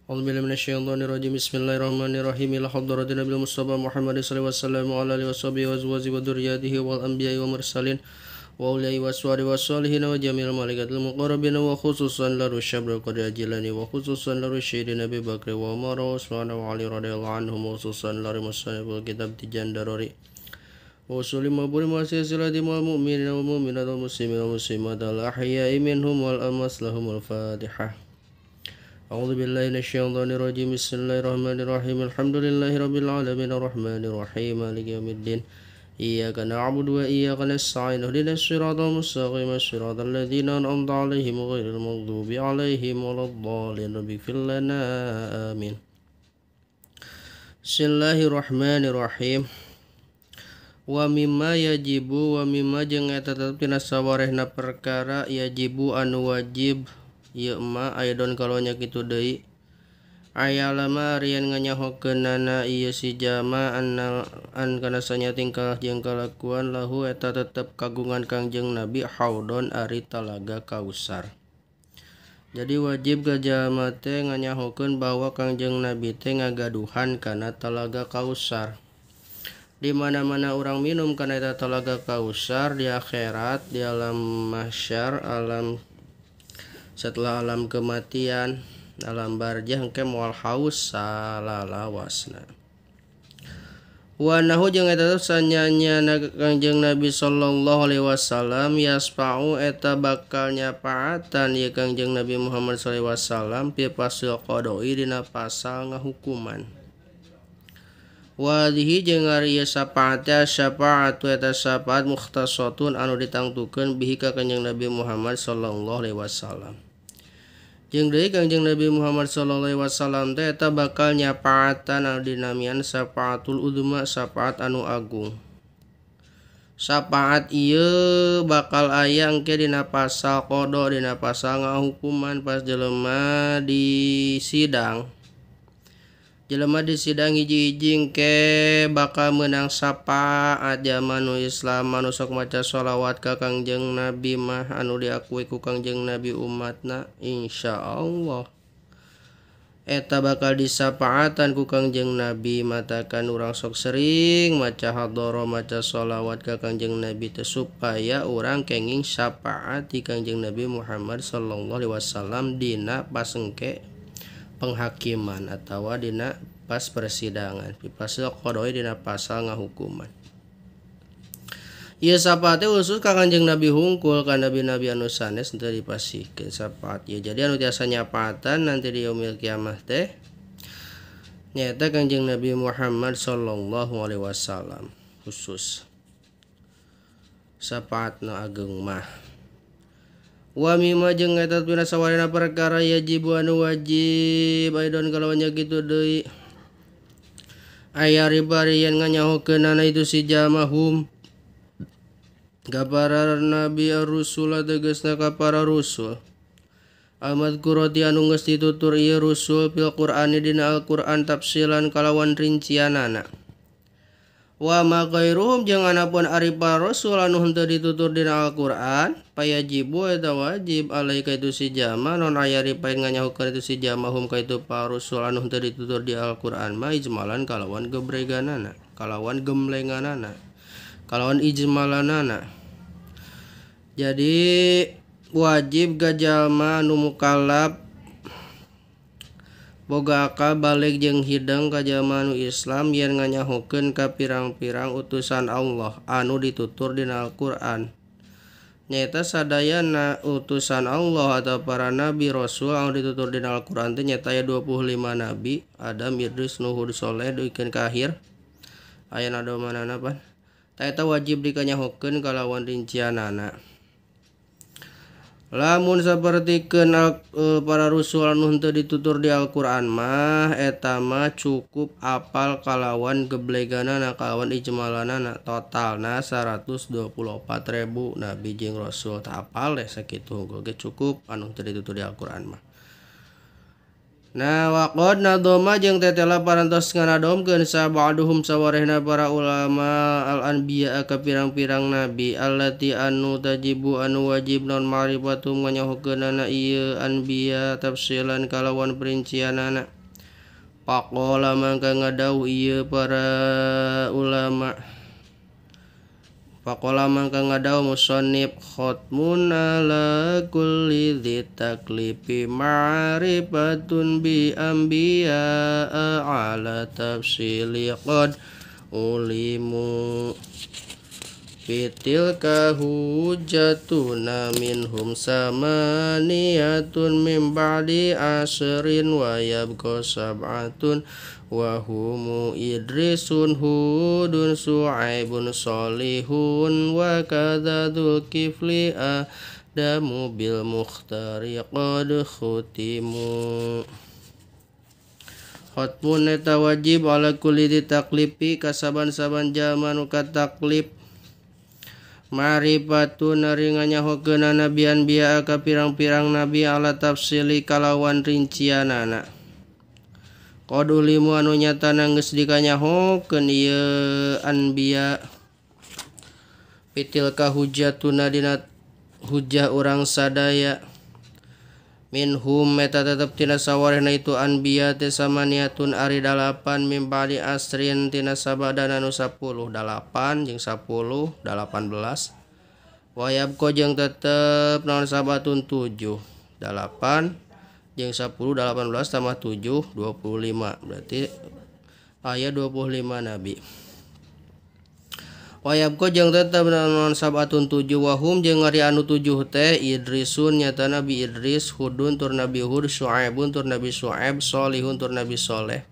A'udzubillahi minasyaitonirrajim. Bismillahirrahmanirrahim. Ila hadratin Nabi Mustafa Muhammad sallallahu alaihi wasallam wa ala alihi washabihi wa azwajihi wa dzurriyyatihi wal anbiya'i wa mursalin wa ulai waswari wassalihin wa jami'il malaikatil muqarrabin wa khususan la rusyabra qad ajilani wa khususan la rusyidi Nabi Bakri wa Umar wa Utsman wa Ali radhiyallahu anhum wa khususan la musanniful kitab Tijan Darari wa usulim maburi masih silati wal mu'minin wal mu'minat wal muslimin wal muslimat al ahya'i minhum wal amwas lahumul fatihah. أعوذ بالله من الشيطان الرجيم بسم الله الرحمن الرحيم الحمد لله رب العالمين الرحمن الرحيم مالك يوم الدين إياك نعبد وإياك نستعين اهدنا الصراط المستقيم صراط الذين أنعمت عليهم غير المغضوب عليهم ولا الضالين رب اغفر لنا آمين. بسم الله الرحمن الرحيم. Wa mimma yajibu wa mimma jeung eta tetep tina sawarehna perkara yajibu anu wajib ieu ma aidon kalonya kitu deui ayalama arian nganyahokeunana ieu si jama an kana sanya tingkah jeung kalakuan lahu eta tetep kagungan Kangjeng Nabi haudon ari talaga Kausar. Jadi wajib ka jalma teh nganyahokeun bahwa Kangjeng Nabi teh ngagaduhan kana talaga Kausar. Di mana-mana orang minum kana eta talaga Kausar di akhirat, di alam mahsyar, alam setelah alam kematian, alam barzah engke moal haus salalawasna. Wa nahu jeung eta sanyanyana Kangjeng Nabi sallallahu alaihi wasallam yasfa'u eta bakal nyapaatan ieu Kangjeng Nabi Muhammad sallallahu alaihi wasallam pi pasil qada'i dina pasal ngahukuman. Wa dihi jeung ari ieu syafaatnya syafaatu eta syafaat mukhtasatun anu ditangtukeun bihi ka Kangjeng Nabi Muhammad sallallahu alaihi wasallam. Jeung deui Kangjeng Nabi Muhammad sallallahu alaihi wasallam teh eta bakal nyapaatan anu dinamian syafaatul uzma, syafaat anu agung. Syafaat ieu bakal aya engke dina pasal qada, dina pasal ngahukuman pas jelema di sidang. Jelema di sidang hiji-hiji engke bakal meunang syafaat jalma nu Islam anu sok maca sholawat ka Kangjeng Nabi mah anu diakui ku Kangjeng Nabi umatna insyaallah eta bakal disyafaatan ku Kangjeng Nabi. Matakan urang sok sering maca hadharah maca sholawat ka Kangjeng Nabi teh supaya urang kenging syafaat di Kangjeng Nabi Muhammad sallallahu alaihi wasallam dina pas engke penghakiman atawa dina pas persidangan di pasal qadoi dina pasal ngahukuman. Ieu syafaat teh khusus ka Kangjeng Nabi hungkul ka nabi-nabi anu sanes teu dipasihkeun syafaat ieu. Jadi anu tiasa nyapaatan nanti di yaumil kiamah teh nyaeta Kangjeng Nabi Muhammad sallallahu alaihi wasallam khusus syafaatna ageung mah. Wa mimma jeung eta pina sawarena perkara yajibu anu wajib aidon kalawanya kitu deui aya ribarian nganyahokeunana itu si jamahum ka para nabi ar-rusul tegasna ka para rusul al-madhkurati anu geus ditutur ieu rusul fil Qur'ani dina Al-Qur'an tafsilan kalawan rincianana. Wa ma ghairuhum jeung anapun ari para rasul anu henteu ditutur dina Al-Qur'an payajibu eta wajib alaika itu si jama non aya ripain nganyahokeun itu si jama hum ka itu para rasul anu henteu ditutur di Al-Qur'an mah ijmalan kalawan gebreganana kalawan gemlenganana kalawan ijmalanana. Jadi wajib ka jalma anu mukallaf boga akal balik jeung hidang ka jalma nu Islam yen nganyahokeun ka pirang-pirang utusan Allah anu ditutur dina Al-Qur'an. Nyaeta sadayana utusan Allah atau para nabi rasul anu ditutur dina Al-Qur'an teh nyaeta aya 25 nabi, Adam, Idris, Nuh, Hud, Shaleh duikeun ka akhir. Aya nado manana pan? Ta eta wajib dikanyahokeun kalawan rincianana. Lamun sapertikeun para rasul anu henteu ditutur di Al-Qur'an mah eta mah cukup apal kalawan gebleganana kalawan ijmalanana totalna 124.000 nabi jeung rasul tah apal deh sakitu unggul ge cukup anu henteu ditutur di Al-Qur'an mah. Nah waqad nadoma jeung tetela parantos nganadomkeun sabaduhum sawarehna para ulama al anbiya ka pirang-pirang nabi allati anu tajibu anu wajib non ma'rifatum nganyahokeunana ieu anbiya tafsilan kalawan perincianana. Faqala mangka ngadau ieu para ulama. Faqala mangka ngadau musannif khatmun ala kulli dzi taklifi ma'rifatun bi anbiya ala tafsili qad ulimu fitilka hujatuna minhum samaniyatun min ba'di asrin wa yabqa sab'atun wa humu Idrisun Hudun Su'aibun Solihun wa kadza Dzulkifli Adamu bil Mukhtari qad khutimu. Khatmun eta wajib ala kulli ditaklifi kasaban-saban jalma nu kataklif ma'rifatun ari nganyahokeunna nabi anbiya ka pirang-pirang nabi ala tafsili kalawan rincianana. Qad ulimu anu nyatana geus dikanyahokeun ieu anbiya pitilka hujatuna dina hujah urang sadaya minhum eta tetep tina sawarehna itu anbiya teh samaniatun ari 8 min ba'di asrin tina sabadana anu 10 8 jeung 10 18 wayabko jeung tetep naon sabatun 7 8 jeung 10 18 tambah 7 25 berarti aya 25 nabi. Wayabko jeung tetep naon sabatun 7 wahum jeung ari anu 7 teh Idrisun nyata nabi Idris, Hudun tur nabi Hud, Syuaibun tur nabi Syuaib, Solihun tur nabi Soleh.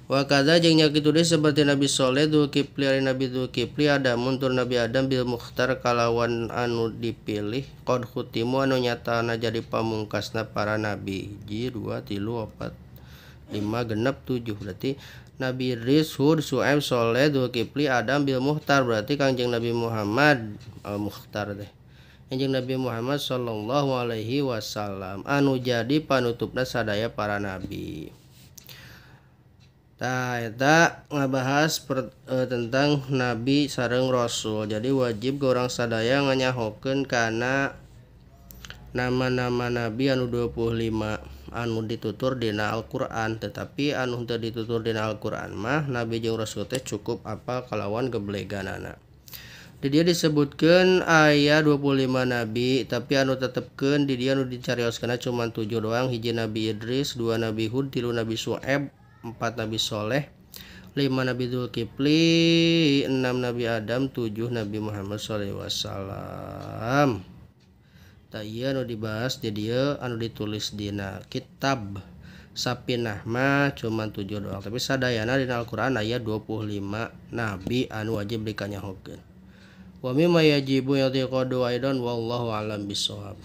Wa kadza jeung nya kitu deui seperti nabi Soleh, Dzulkifli ari nabi Dzulkifli, Adamun tur nabi Adam bil Mukhtar kalawan anu dipilih, qad khutimu anu nyatana jadi pamungkasna para nabi. 1 2 3 4 5 genep 7 berarti Nabi Idris, Hud, Syuaib, Soleh, Dzulkifli, Adam bil Mukhtar berarti Kangjeng Nabi Muhammad al Mukhtar teh. Kangjeng Nabi Muhammad sallallahu alaihi wasallam anu jadi panutupna sadaya para nabi. Tah eta ngabahas tentang nabi sareng rasul. Jadi wajib ke urang sadaya nganyahokeun kana nama-nama nabi anu 25 anu ditutur dina Al-Qur'an, tetapi anu teu ditutur dina Al-Qur'an mah nabi jeung rasul teh cukup apal kalawan gebleganana. Di dieu disebutkeun aya 25 nabi, tapi anu tetepkeun di dieu anu dicarioskeunna cuma 7 doang, hiji nabi Idris, 2 nabi Hud, 3 nabi Syuaib, 4 nabi Soleh, 5 nabi Dzulkifli, 6 nabi Adam, 7 nabi Muhammad sallallahu alaihi wasallam. Tah ieu anu dibahas di dieu anu ditulis dina kitab Sapinah mah cuma 7 doang, tapi sadayana dina Al-Qur'an aya 25 nabi anu wajib dikanyahokeun. Wa mimma yajibu yatiqadu aidan wallahu a'lam bishawab.